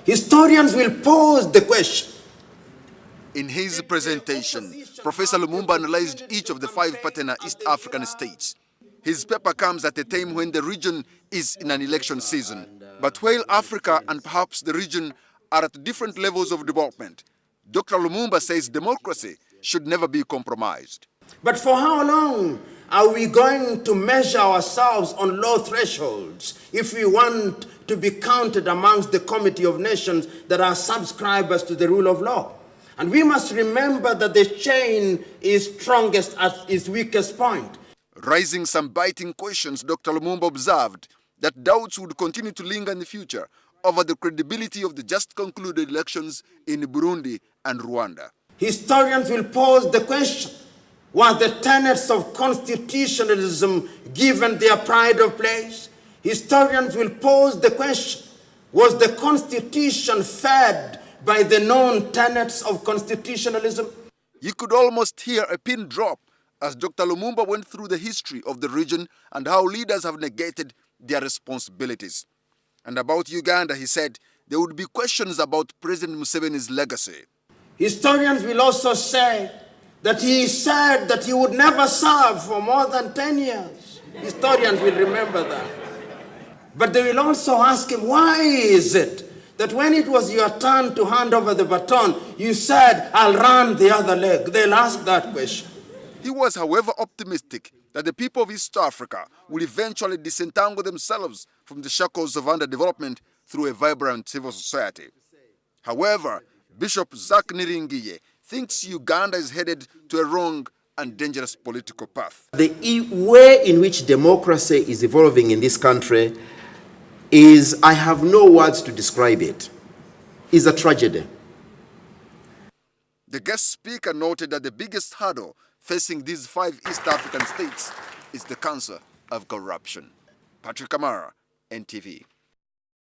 Historians will pose the question. In his presentation, Professor Lumumba analyzed each of the 5 partner East African states. His paper comes at a time when the region is in an election season. But while Africa and perhaps the region are at different levels of development, Dr. Lumumba says democracy should never be compromised. But for how long are we going to measure ourselves on low thresholds if we want to be counted amongst the committee of nations that are subscribers to the rule of law? And we must remember that the chain is strongest at its weakest point. Raising some biting questions, Dr. Lumumba observed that doubts would continue to linger in the future over the credibility of the just concluded elections in Burundi and Rwanda. Historians will pose the question, were the tenets of constitutionalism given their pride of place? Historians will pose the question, was the Constitution fed by the known tenets of constitutionalism? You could almost hear a pin drop as Dr. Lumumba went through the history of the region and how leaders have negated their responsibilities. And about Uganda, he said, there would be questions about President Museveni's legacy. Historians will also say that he said that he would never serve for more than 10 years. Historians will remember that. But they will also ask him, why is it that when it was your turn to hand over the baton, you said, I'll run the other leg? They'll ask that question. He was, however, optimistic that the people of East Africa will eventually disentangle themselves from the shackles of underdevelopment through a vibrant civil society. However, Bishop Zach Niringiye thinks Uganda is headed to a wrong and dangerous political path. The way in which democracy is evolving in this country is, I have no words to describe it, is a tragedy. The guest speaker noted that the biggest hurdle facing these 5 East African states is the cancer of corruption. Patrick Amara, NTV.